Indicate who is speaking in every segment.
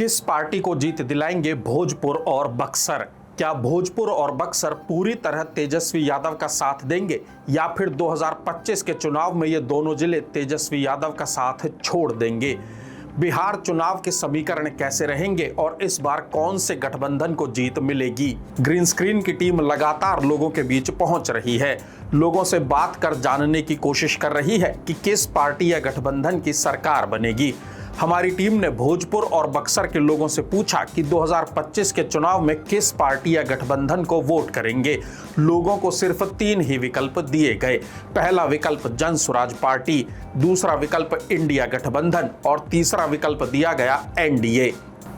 Speaker 1: किस पार्टी को जीत दिलाएंगे भोजपुर और बक्सर? क्या भोजपुर और बक्सर पूरी तरह तेजस्वी यादव का साथ देंगे या फिर 2025 के चुनाव में ये दोनों जिले तेजस्वी यादव का साथ छोड़ देंगे? बिहार चुनाव के समीकरण कैसे रहेंगे और इस बार कौन से गठबंधन को जीत मिलेगी? ग्रीन स्क्रीन की टीम लगातार लोगों के बीच पहुंच रही है, लोगों से बात कर जानने की कोशिश कर रही है कि किस पार्टी या गठबंधन की सरकार बनेगी। हमारी टीम ने भोजपुर और बक्सर के लोगों से पूछा कि 2025 के चुनाव में किस पार्टी या गठबंधन को वोट करेंगे। लोगों को सिर्फ 3 ही विकल्प दिए गए। पहला विकल्प जन स्वराज पार्टी, दूसरा विकल्प इंडिया गठबंधन और तीसरा विकल्प दिया गया एनडीए।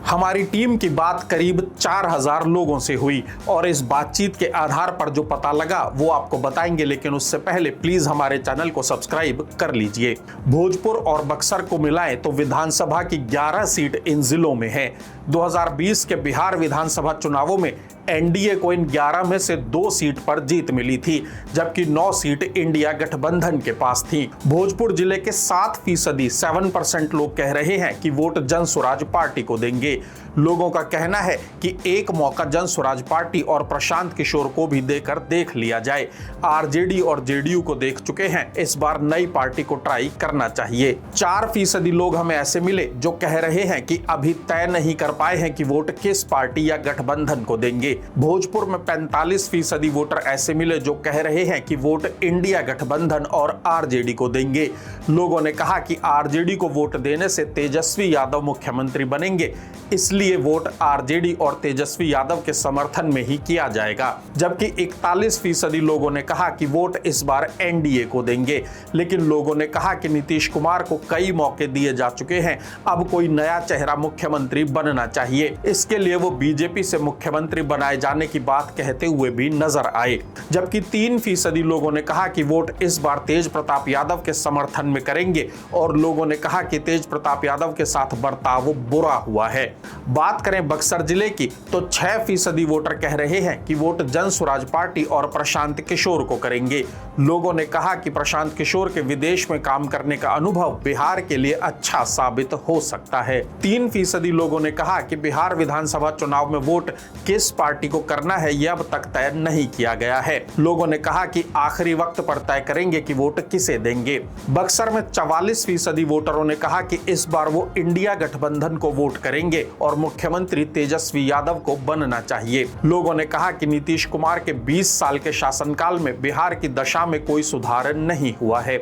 Speaker 1: हमारी टीम की बात करीब 4000 लोगों से हुई और इस बातचीत के आधार पर जो पता लगा वो आपको बताएंगे, लेकिन उससे पहले प्लीज हमारे चैनल को सब्सक्राइब कर लीजिए। भोजपुर और बक्सर को मिलाएं तो विधानसभा की 11 सीट इन जिलों में है। 2020 के बिहार विधानसभा चुनावों में एनडीए को इन 11 में से 2 सीट पर जीत मिली थी, जबकि 9 सीट इंडिया गठबंधन के पास थी। भोजपुर जिले के 7% लोग कह रहे हैं कि वोट जन स्वराज पार्टी को देंगे। लोगों का कहना है कि एक मौका जन स्वराज पार्टी और प्रशांत किशोर को भी देकर देख लिया जाए। आरजेडी और जेडीयू को देख चुके हैं, इस बार नई पार्टी को ट्राई करना चाहिए। 4% लोग हमें ऐसे मिले जो कह रहे हैं कि अभी तय नहीं कर पाए हैं कि वोट किस पार्टी या गठबंधन को देंगे। भोजपुर में 45% वोटर ऐसे मिले जो कह रहे हैं कि वोट इंडिया गठबंधन और आरजेडी को देंगे। लोगों ने कहा कि आरजेडी को वोट देने से तेजस्वी यादव मुख्यमंत्री बनेंगे, इसलिए वोट आरजेडी और तेजस्वी यादव के समर्थन में ही किया जाएगा। जबकि 41% लोगों ने कहा कि वोट इस बार एनडीए को देंगे, लेकिन लोगों ने कहा कि नीतीश कुमार को कई मौके दिए जा चुके हैं, अब कोई नया चेहरा मुख्यमंत्री बनना चाहिए। इसके लिए वो बीजेपी से मुख्यमंत्री बनाए जाने की बात कहते हुए भी नजर आए। जबकि 3% लोगों ने कहा कि वोट इस बार तेज प्रताप यादव के समर्थन में करेंगे और लोगों ने कहा कि तेज प्रताप यादव के साथ बर्ताव बुरा हुआ है। बात करें बक्सर जिले की तो 6% वोटर कह रहे हैं कि वोट जन स्वराज पार्टी और प्रशांत किशोर को करेंगे। लोगों ने कहा कि प्रशांत किशोर के विदेश में काम करने का अनुभव बिहार के लिए अच्छा साबित हो सकता है। 3% लोगों ने कहा कि बिहार विधानसभा चुनाव में वोट किस पार्टी को करना है यह अब तक तय नहीं किया गया है। लोगों ने कहा कि आखिरी वक्त पर तय करेंगे कि वोट किसे देंगे। बक्सर में 44% वोटरों ने कहा कि इस बार वो इंडिया गठबंधन को वोट करेंगे और मुख्यमंत्री तेजस्वी यादव को बनना चाहिए। लोगों ने कहा कि नीतीश कुमार के 20 साल के शासनकाल में बिहार की दशा में कोई सुधार नहीं हुआ है।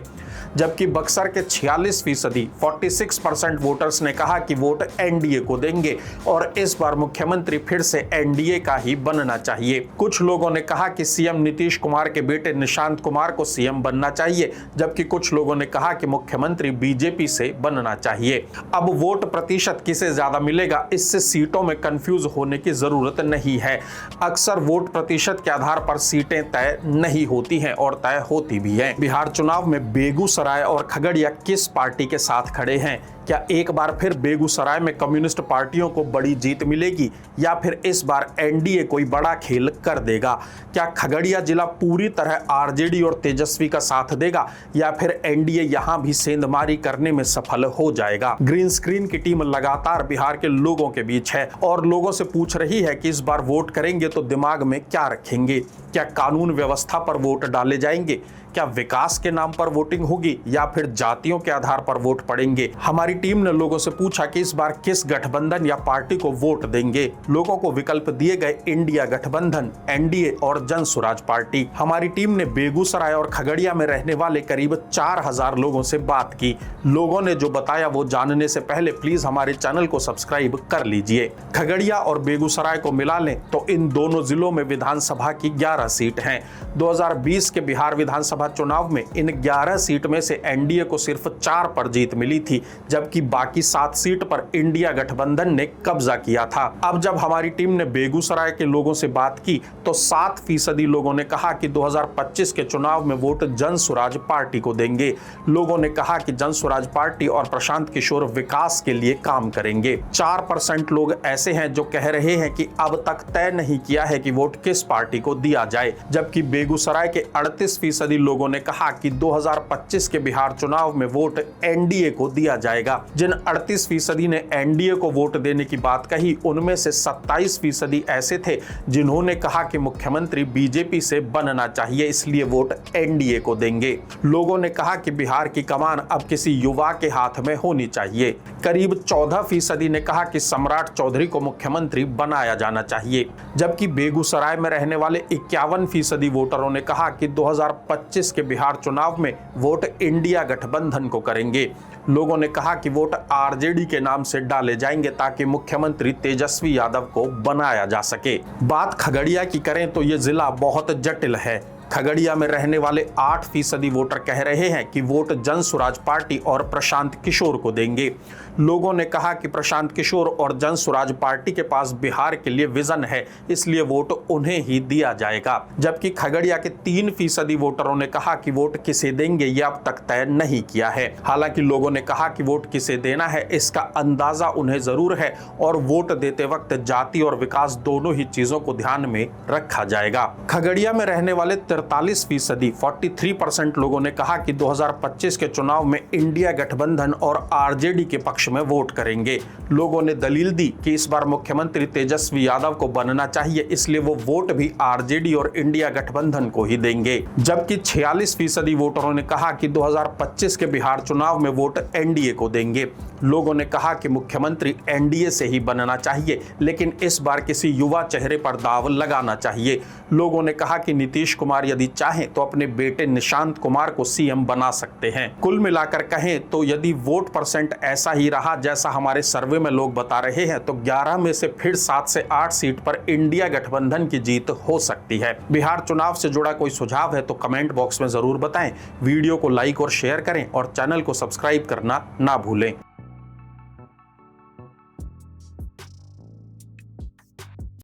Speaker 1: जबकि बक्सर के 46% वोटर्स ने कहा कि वोट एनडीए को देंगे और इस बार मुख्यमंत्री फिर से एनडीए का ही बनना चाहिए। कुछ लोगों ने कहा कि सीएम नीतीश कुमार के बेटे निशांत कुमार को सीएम बनना चाहिए, जबकि कुछ लोगों ने कहा कि मुख्यमंत्री बीजेपी से बनना चाहिए। अब वोट प्रतिशत किसे ज्यादा मिलेगा, इससे सीटों में कंफ्यूज होने की जरूरत नहीं है। अक्सर वोट प्रतिशत के आधार पर सीटें तय नहीं होती हैं और तय होती भी हैं। बिहार चुनाव में बेगूसराय और खगड़िया किस पार्टी के साथ खड़े हैं? क्या एक बार फिर बेगूसराय में कम्युनिस्ट पार्टियों को बड़ी जीत मिलेगी या फिर इस बार एनडीए कोई बड़ा खेल कर देगा? क्या खगड़िया जिला पूरी तरह आरजेडी और तेजस्वी का साथ देगा या फिर एनडीए यहां भी सेंधमारी करने में सफल हो जाएगा? ग्रीन स्क्रीन की टीम लगातार बिहार के लोगों के बीच है और लोगों से पूछ रही है कि इस बार वोट करेंगे तो दिमाग में क्या रखेंगे? क्या कानून व्यवस्था पर वोट डाले जाएंगे? क्या विकास के नाम पर वोटिंग होगी या फिर जातियों के आधार पर वोट पड़ेंगे? हमारी टीम ने लोगों से पूछा कि इस बार किस गठबंधन या पार्टी को वोट देंगे। लोगों को विकल्प दिए गए इंडिया गठबंधन, एनडीए और जन स्वराज पार्टी। हमारी टीम ने बेगूसराय और खगड़िया में रहने वाले करीब 4000 लोगों से बात की। लोगों ने जो बताया वो जानने से पहले प्लीज हमारे चैनल को सब्सक्राइब कर लीजिए। खगड़िया और बेगूसराय को मिला लें तो इन दोनों जिलों में विधानसभा की 11 सीट हैं। 2020 के बिहार विधानसभा चुनाव में इन 11 सीट में से एनडीए को सिर्फ 4 पर जीत मिली थी, जबकि बाकी 7 सीट पर इंडिया गठबंधन ने कब्जा किया था। अब जब हमारी टीम ने बेगूसराय के लोगों से बात की तो 7% लोगों ने कहा कि 2025 के चुनाव में वोट जन स्वराज पार्टी को देंगे। लोगों ने कहा कि जन स्वराज पार्टी और प्रशांत किशोर विकास के लिए काम करेंगे। 4% लोग ऐसे हैं जो कह रहे हैं कि अब तक तय नहीं किया है कि वोट किस पार्टी को दिया जाए, जबकि बेगूसराय के 38% लोगों ने कहा कि 2025 के बिहार चुनाव में वोट एनडीए को दिया जाएगा। जाएगा। जिन 38% ने एनडीए को वोट देने की बात कही, उनमें से 27% ऐसे थे जिन्होंने कहा कि मुख्यमंत्री बीजेपी से बनना चाहिए, इसलिए वोट एनडीए को देंगे। लोगों ने कहा कि बिहार की कमान अब किसी युवा के हाथ में होनी चाहिए। करीब 14% ने कहा कि सम्राट चौधरी को मुख्यमंत्री बनाया जाना चाहिए, जबकि बेगूसराय में रहने वाले 51% वोटरों ने कहा कि 2025 के बिहार चुनाव में वोट इंडिया गठबंधन को करेंगे। लोगों ने कहा कि वोट आरजेडी के नाम से डाले जाएंगे ताकि मुख्यमंत्री तेजस्वी यादव को बनाया जा सके। बात खगड़िया की करें तो यह जिला बहुत जटिल है। खगड़िया में रहने वाले 8% वोटर कह रहे हैं कि वोट जन स्वराज पार्टी और प्रशांत किशोर को देंगे। लोगों ने कहा कि प्रशांत किशोर और जन स्वराज पार्टी के पास बिहार के लिए विजन है, इसलिए वोट उन्हें ही दिया जाएगा। जबकि खगड़िया के 3% वोटरों ने कहा कि वोट किसे देंगे यह अब तक तय नहीं किया है। हालांकि लोगों ने कहा कि वोट किसे देना है इसका अंदाजा उन्हें जरूर है और वोट देते वक्त जाति और विकास दोनों ही चीजों को ध्यान में रखा जाएगा। खगड़िया में रहने वाले 43% लोगों ने कहा कि 2025 के चुनाव में इंडिया गठबंधन और आरजेडी के पक्ष में वोट करेंगे। लोगों ने दलील दी कि इस बार मुख्यमंत्री तेजस्वी यादव को बनना चाहिए, इसलिए वो वोट भी आरजेडी और इंडिया गठबंधन को ही देंगे। जबकि 46% वोटरों ने कहा कि 2025 के बिहार चुनाव में वोट एनडीए को देंगे। लोगों ने कहा कि मुख्यमंत्री एनडीए से ही बनना चाहिए, लेकिन इस बार किसी युवा चेहरे पर दाव लगाना चाहिए। लोगों ने कहा कि नीतीश कुमार यदि चाहें तो अपने बेटे निशांत कुमार को सीएम बना सकते हैं। कुल मिलाकर कहें तो यदि वोट परसेंट ऐसा ही रहा जैसा हमारे सर्वे में लोग बता रहे हैं तो 11 में से फिर 7 से 8 सीट पर इंडिया गठबंधन की जीत हो सकती है। बिहार चुनाव से जुड़ा कोई सुझाव है तो कमेंट बॉक्स में जरूर बताएं। वीडियो को लाइक और शेयर करें और चैनल को सब्सक्राइब करना ना भूलें।